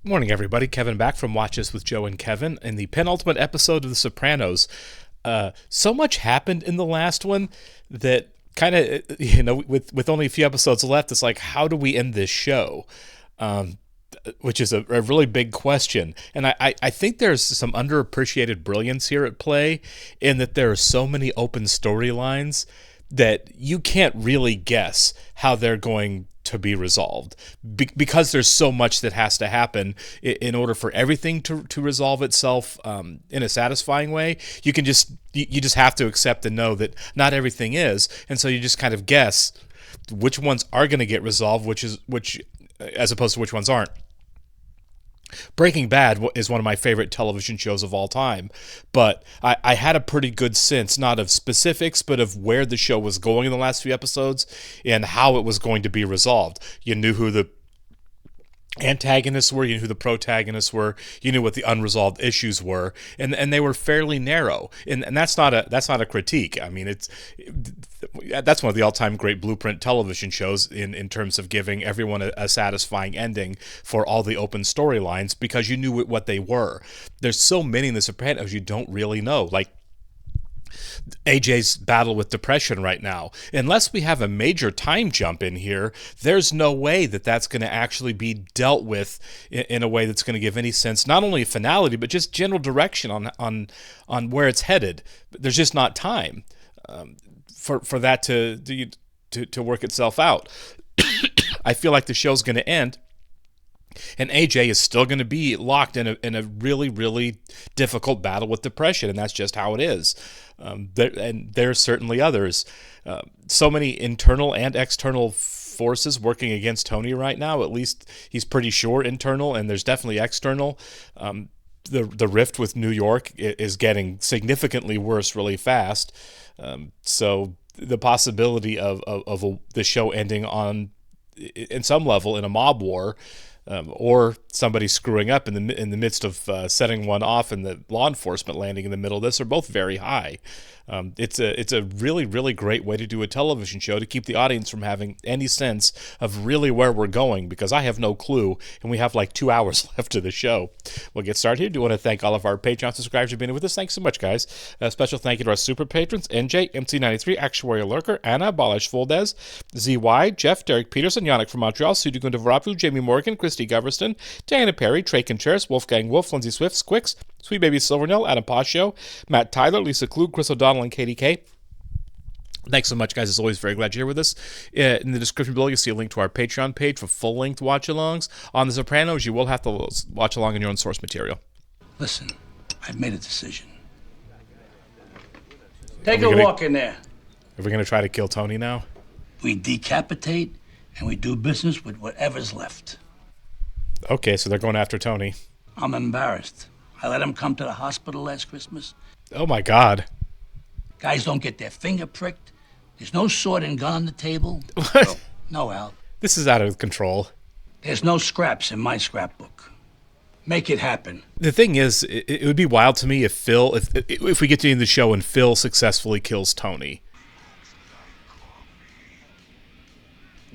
Morning, everybody. Kevin back from Watches with Joe and Kevin in the penultimate episode of The Sopranos. So much happened in the last one that kind of, with only a few episodes left, it's like, how do we end this show? Which is a really big question. And I think there's some underappreciated brilliance here at play in that there are so many open storylines that you can't really guess how they're going to be resolved because there's so much that has to happen in order for everything to resolve itself in a satisfying way. You just have to accept and know that not everything is, and so you just kind of guess which ones are going to get resolved, which as opposed to which ones aren't. Breaking Bad is one of my favorite television shows of all time, but I had a pretty good sense, not of specifics, but of where the show was going in the last few episodes and how it was going to be resolved. You knew who the antagonists were, you knew who the protagonists were, you knew what the unresolved issues were, and they were fairly narrow. And that's not a critique. I mean, that's one of the all-time great blueprint television shows in terms of giving everyone a satisfying ending for all the open storylines because you knew what they were. There's so many in The Sopranos you don't really know, like AJ's battle with depression right now. Unless we have a major time jump in here, there's no way that that's going to actually be dealt with in a way that's going to give any sense, not only finality, but just general direction on where it's headed. There's just not time for that to work itself out. I feel like the show's going to end, and AJ is still going to be locked in a really, really difficult battle with depression, and that's just how it is. And there are certainly others. So many internal and external forces working against Tony right now. At least he's pretty sure internal, and there's definitely external. The rift with New York is getting significantly worse really fast. So the possibility of the show ending on, in some level, in a mob war, or somebody screwing up in the midst of setting one off and the law enforcement landing in the middle of this are both very high. It's a really, really great way to do a television show to keep the audience from having any sense of really where we're going, because I have no clue, and we have like 2 hours left of the show. We'll get started here. Do want to thank all of our Patreon subscribers for being with us. Thanks so much, guys. A special thank you to our super patrons: NJ, MC93, Actuarial Lurker, Anna, Balash Fuldez, ZY, Jeff, Derek Peterson, Yannick from Montreal, Sudhikunda Varapu, Jamie Morgan, Christy Goverston, Diana Perry, Trey Contreras, Wolfgang Wolf, Lindsay Swift, Squicks, Sweet Baby Silvernell, Adam Paccio, Matt Tyler, Lisa Klug, Chris O'Donnell, and Katie K. Thanks so much, guys. As always, very glad you're here with us. In the description below, you'll see a link to our Patreon page for full-length watch-alongs. On The Sopranos, you will have to watch along in your own source material. Listen, I've made a decision. Take a walk in there. Are we going to try to kill Tony now? We decapitate, and we do business with whatever's left. Okay, so they're going after Tony. I'm embarrassed. I let him come to the hospital last Christmas. Oh, my God. Guys don't get their finger pricked. There's no sword and gun on the table. What? No, Al. This is out of control. There's no scraps in my scrapbook. Make it happen. The thing is, it would be wild to me if we get to the end of the show and Phil successfully kills Tony.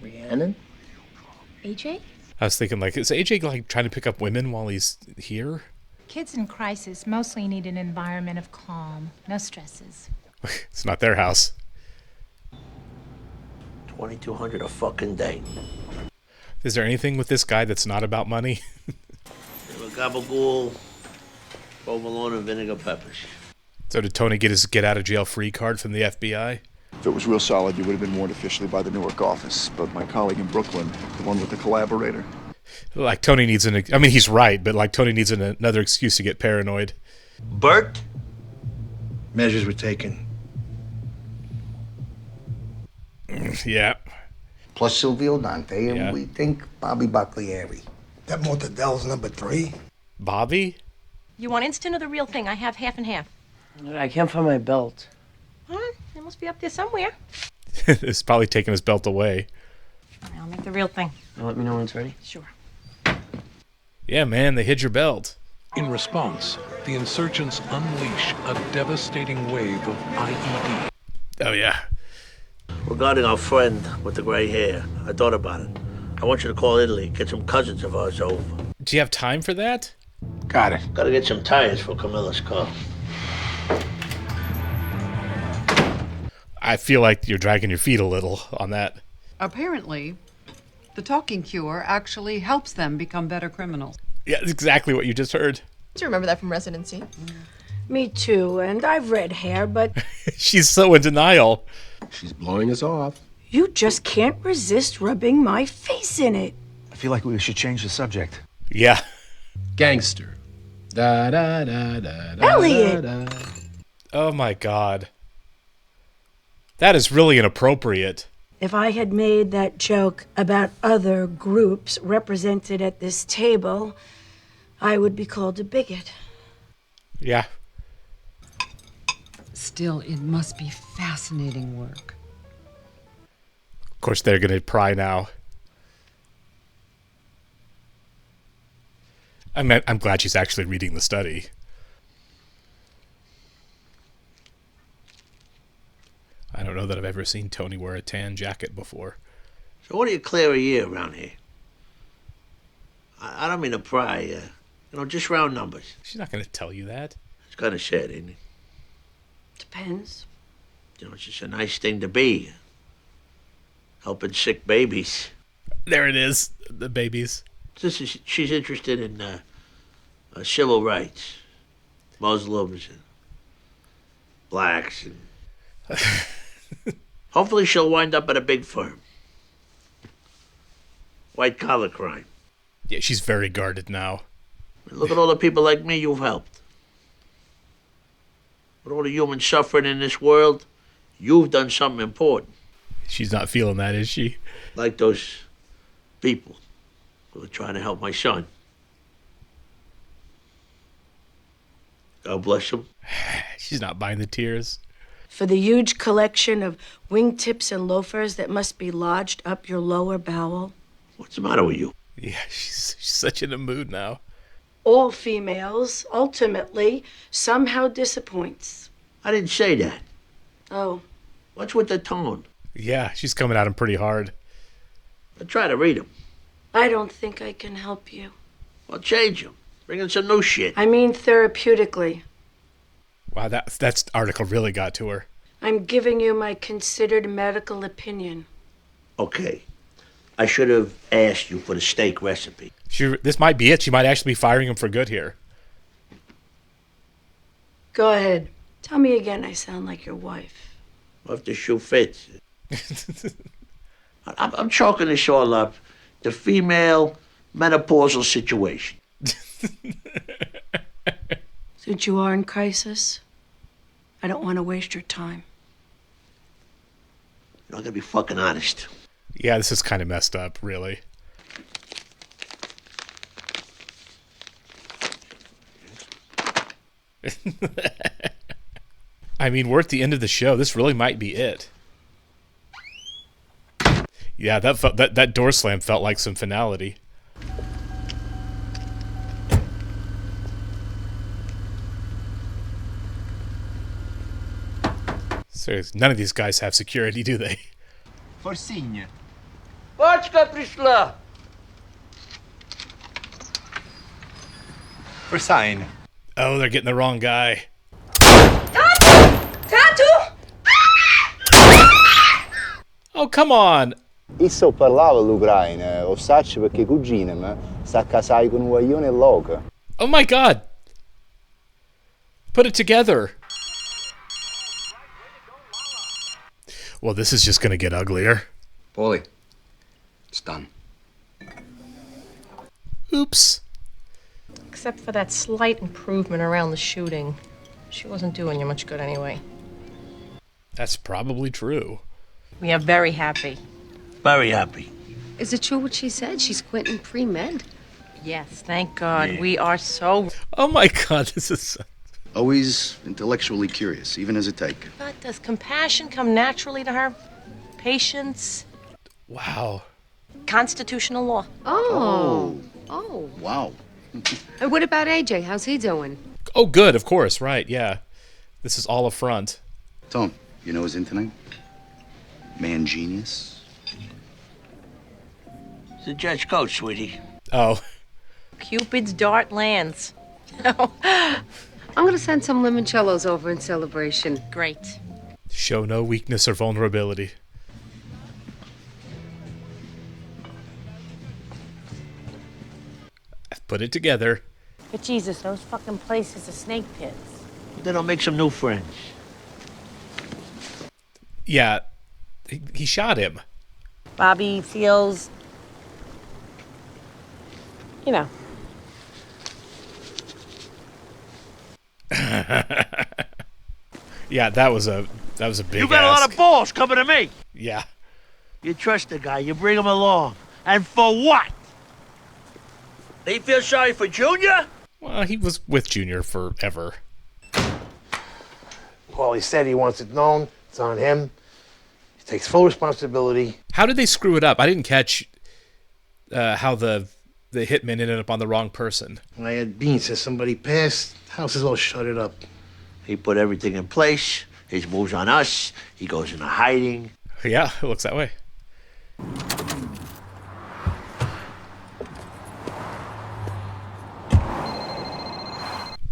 Rhiannon? AJ? I was thinking, like, is AJ like trying to pick up women while he's here? Kids in crisis mostly need an environment of calm, no stresses. It's not their house. 2,200 a fucking day. Is there anything with this guy that's not about money? Gabagool, provolone, and vinegar peppers. So did Tony get his get-out-of-jail-free card from the FBI? If it was real solid, you would have been warned officially by the Newark office. But my colleague in Brooklyn, the one with the collaborator. Like, Tony needs I mean, he's right, but like Tony needs another excuse to get paranoid. Bert? Measures were taken. Yeah. Plus Silvio Dante, and Yeah. we think Bobby Baccalieri. That Mortadel's number 3? Bobby? You want instant or the real thing? I have half and half. I can't find my belt. Huh? It must be up there somewhere. It's probably taking his belt away. I'll make the real thing. Let me know when it's ready. Sure. Yeah, man, they hid your belt. In response, the insurgents unleash a devastating wave of IED. Oh, yeah. Regarding our friend with the gray hair, I thought about it. I want you to call Italy, get some cousins of ours over. Do you have time for that? Got it. Gotta get some tires for Carmela's car. I feel like you're dragging your feet a little on that. Apparently, the talking cure actually helps them become better criminals. Yeah, that's exactly what you just heard. Do you remember that from residency? Me too, and I've red hair, but She's so in denial. She's blowing us off. you just can't resist rubbing my face in it. I feel like we should change the subject. Yeah. Gangster. Da da da da da. Elliot! Da. Oh my God. That is really inappropriate. If I had made that joke about other groups represented at this table, I would be called a bigot. Yeah. Still, it must be fascinating work. Of course, they're going to pry now. I'm glad she's actually reading the study. I don't know that I've ever seen Tony wear a tan jacket before. So what do you clear a year around here? I don't mean to pry, just round numbers. She's not going to tell you that. It's kind of sad, ain't it? Depends. It's just a nice thing to be. Helping sick babies. There it is, the babies. She's interested in civil rights, Muslims, and blacks, and hopefully she'll wind up at a big firm. White collar crime. Yeah, she's very guarded now. Look at all the people like me you've helped. With all the human suffering in this world, you've done something important. She's not feeling that, is she? Like those people who are trying to help my son. God bless them. She's not buying the tears. For the huge collection of wingtips and loafers that must be lodged up your lower bowel. What's the matter with you? Yeah, she's such in a mood now. All females, ultimately, somehow disappoints. I didn't say that. Oh. What's with the tone? Yeah, she's coming at him pretty hard. I try to read them. I don't think I can help you. Well, change them. Bring in some new shit. I mean therapeutically. Wow, that article really got to her. I'm giving you my considered medical opinion. Okay. I should have asked you for the steak recipe. This might be it. She might actually be firing him for good here. Go ahead. Tell me again I sound like your wife. Well, if the shoe fits. I'm chalking this all up. The female menopausal situation. Since you are in crisis, I don't want to waste your time. You're not gonna be fucking honest. Yeah, this is kind of messed up, really. I mean, we're at the end of the show. This really might be it. Yeah, that door slam felt like some finality. Seriously, none of these guys have security, do they? Forsigne. Пачка пришла. For sign. Oh, they're getting the wrong guy. Tatu! Oh, come on. Io parlavo l'Ucraina, lo sacci perché cugina mi sta casai con un guaglione loco. Oh my God. Put it together. Well, this is just going to get uglier. Paulie, it's done. Oops. Except for that slight improvement around the shooting. She wasn't doing you much good anyway. That's probably true. We are very happy. Very happy. Is it true what she said? She's quitting pre-med? Yes, thank God. We are so... Oh my God, this is... Always intellectually curious, even as a take. But does compassion come naturally to her? Patience? Wow. Constitutional law. Oh. Wow. And what about AJ? How's he doing? Oh, good, of course, right, yeah. This is all a front. Tom, you know his internet? Man genius. It's a judge coach, sweetie. Oh. Cupid's dart lands. I'm gonna send some limoncellos over in celebration. Great. Show no weakness or vulnerability. I've put it together. But Jesus, those fucking places are snake pits. Then I'll make some new friends. Yeah, he shot him. Bobby feels, you know. Yeah, that was a big. You got a lot of balls coming to me. Yeah. You trust the guy, you bring him along. And for what? They feel sorry for Junior? Well, he was with Junior forever. Well, he said he wants it known. It's on him. He takes full responsibility. How did they screw it up? I didn't catch how the hitman ended up on the wrong person. I had Bean says somebody passed. House is all shuttered up. He put everything in place. His moves on us. He goes into hiding. Yeah, it looks that way.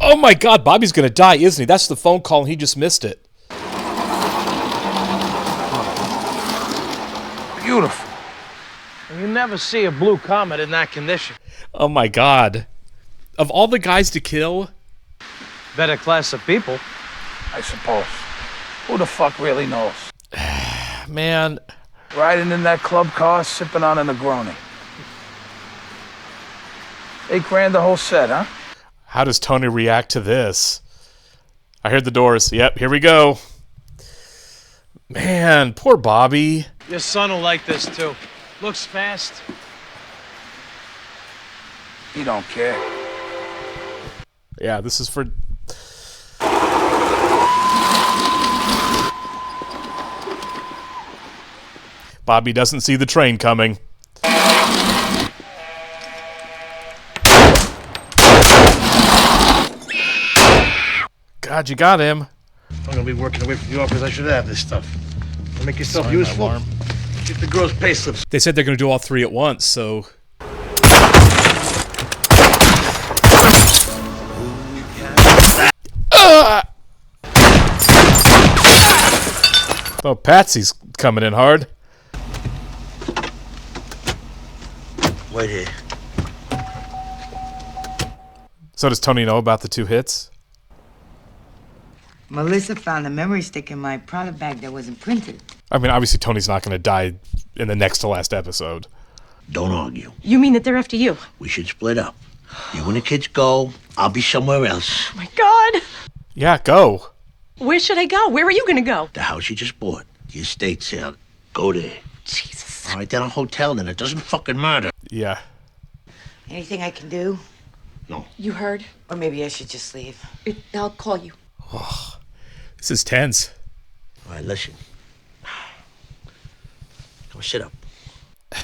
Oh my God, Bobby's gonna die, isn't he? That's the phone call and he just missed it. Beautiful. You never see a blue comet in that condition. Oh my God. Of all the guys to kill... Better class of people. I suppose. Who the fuck really knows? Man. Riding in that club car, sipping on a Negroni. $8,000 the whole set, huh? How does Tony react to this? I heard the doors. Yep, here we go. Man, poor Bobby. Your son will like this too. Looks fast. He don't care. Yeah, this is for... Bobby doesn't see the train coming. God, you got him. I'm gonna be working away from the office. I should have this stuff. Make yourself useful. Get the girls' pay slips. They said they're going to do all three at once, so... Oh, Patsy's coming in hard. Wait here. So does Tony know about the two hits? Melissa found a memory stick in my product bag that wasn't printed. I mean, obviously Tony's not going to die in the next to last episode. Don't argue. You mean that they're after you? We should split up. You and the kids go. I'll be somewhere else. Oh my God. Yeah, go. Where should I go? Where are you gonna go? The house you just bought. The estate sale. Go there. Jesus. All right, then a hotel then. It doesn't fucking matter. Yeah. Anything I can do? No. You heard? Or maybe I should just leave. I'll call you. Oh, this is tense. All right, listen. Go sit up.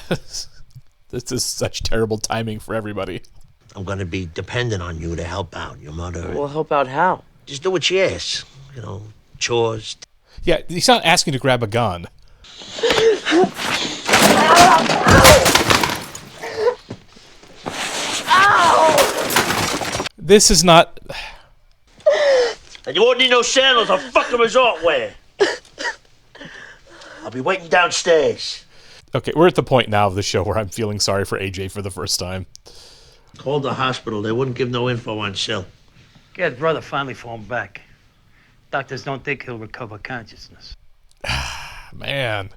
This is such terrible timing for everybody. I'm going to be dependent on you to help out. Your mother... Well, help out how? Just do what she asks. You know, chores. Yeah, he's not asking to grab a gun. This is not... And you won't need no sandals or fucking resort wear. I'll be waiting downstairs. Okay, we're at the point now of the show where I'm feeling sorry for AJ for the first time. Called the hospital. They wouldn't give no info on Sil. Ged's brother finally phoned back. Doctors don't think he'll recover consciousness. Man.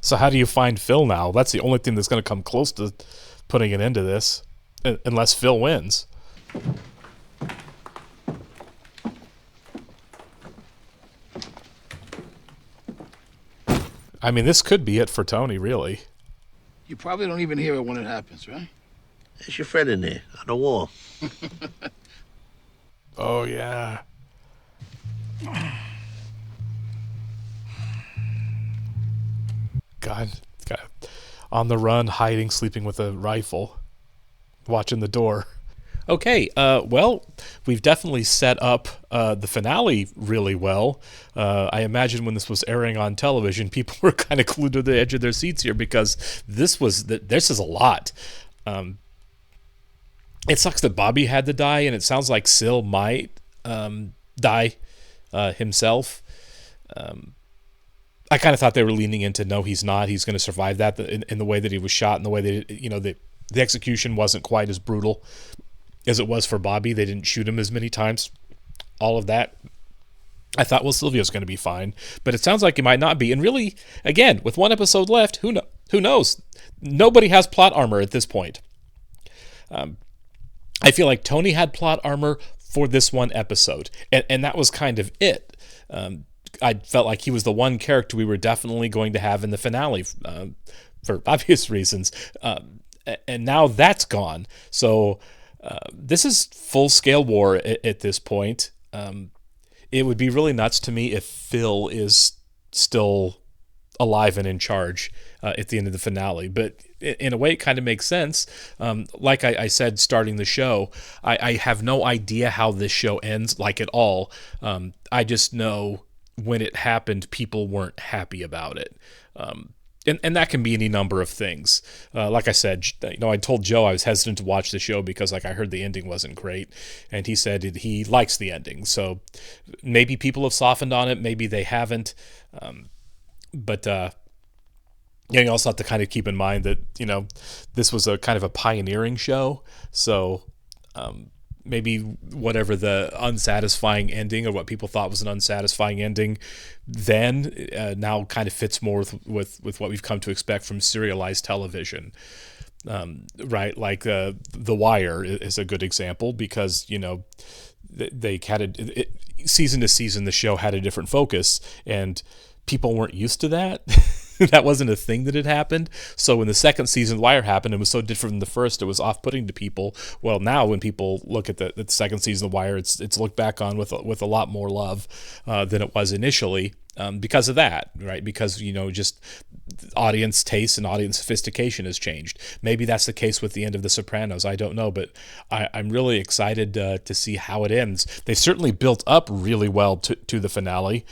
So how do you find Phil now? That's the only thing that's going to come close to putting an end to this. Unless Phil wins. I mean, this could be it for Tony, really. You probably don't even hear it when it happens, right? There's your friend in there on the wall. Oh, yeah. God, on the run, hiding, sleeping with a rifle, watching the door. Okay, well, we've definitely set up the finale really well. I imagine when this was airing on television, people were kind of glued to the edge of their seats here because this is a lot. It sucks that Bobby had to die, and it sounds like Sil might die himself. I kind of thought they were leaning into no, he's not. He's going to survive that in the way that he was shot, and the way that the execution wasn't quite as brutal as it was for Bobby. They didn't shoot him as many times. All of that. I thought, well, Sylvia's going to be fine, but it sounds like he might not be. And really, again, with one episode left, who knows? Nobody has plot armor at this point. I feel like Tony had plot armor for this one episode, and that was kind of it. I felt like he was the one character we were definitely going to have in the finale for obvious reasons, and now that's gone. So this is full-scale war at this point. It would be really nuts to me if Phil is still alive and in charge at the end of the finale, but in a way it kind of makes sense. Like I said starting the show, I have no idea how this show ends, like at all. I just know when it happened, people weren't happy about it. And that can be any number of things. Like I said, I told Joe I was hesitant to watch the show because I heard the ending wasn't great, and he said he likes the ending. So maybe people have softened on it, maybe they haven't. But you also have to kind of keep in mind that this was a kind of a pioneering show. So maybe whatever the unsatisfying ending, or what people thought was an unsatisfying ending then, now kind of fits more with what we've come to expect from serialized television. Right, like The Wire is a good example, because they had season to season the show had a different focus, and people weren't used to that. That wasn't a thing that had happened. So when the second season of The Wire happened, it was so different from the first, it was off-putting to people. Well, now when people look at the second season of The Wire, it's looked back on with a lot more love than it was initially, because of that, right? Because just audience taste and audience sophistication has changed. Maybe that's the case with the end of The Sopranos. I don't know, but I'm really excited to see how it ends. They certainly built up really well to the finale.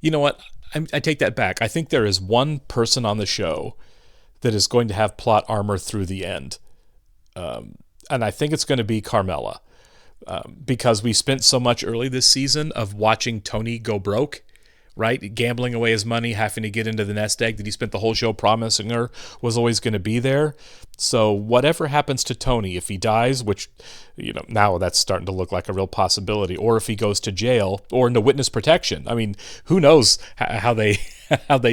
You know what? I take that back. I think there is one person on the show that is going to have plot armor through the end. And I think it's going to be Carmela. Because we spent so much early this season of watching Tony go broke, right? Gambling away his money, having to get into the nest egg that he spent the whole show promising her was always going to be there. So whatever happens to Tony, if he dies, which, now that's starting to look like a real possibility, or if he goes to jail or into witness protection. I mean, who knows how they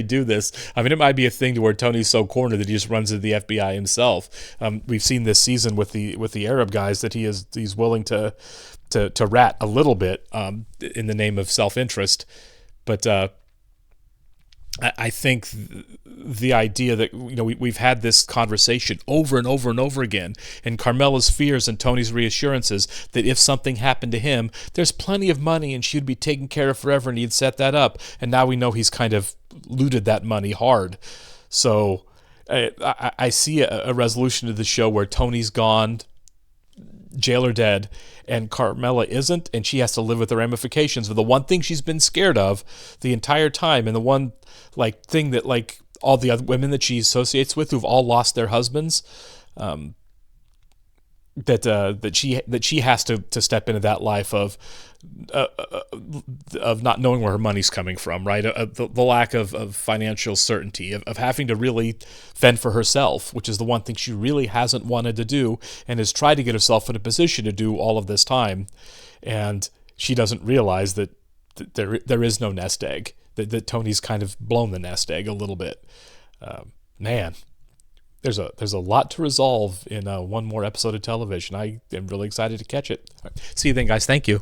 do this? I mean, it might be a thing to where Tony's so cornered that he just runs to the FBI himself. We've seen this season with the Arab guys that he's willing to rat a little bit in the name of self-interest. But I think the idea that we've had this conversation over and over and over again, and Carmela's fears and Tony's reassurances that if something happened to him, there's plenty of money and she'd be taken care of forever, and he'd set that up. And now we know he's kind of looted that money hard. So I see a resolution to the show where Tony's gone, jail or dead, and Carmela isn't, and she has to live with the ramifications of the one thing she's been scared of the entire time, and the one thing that all the other women that she associates with who've all lost their husbands, that she has to step into that life of not knowing where her money's coming from, right? The lack of financial certainty, of having to really fend for herself, which is the one thing she really hasn't wanted to do, and has tried to get herself in a position to do all of this time. And she doesn't realize that there is no nest egg, that Tony's kind of blown the nest egg a little bit. Man, there's a lot to resolve in one more episode of television. I am really excited to catch it. See you then, guys. Thank you.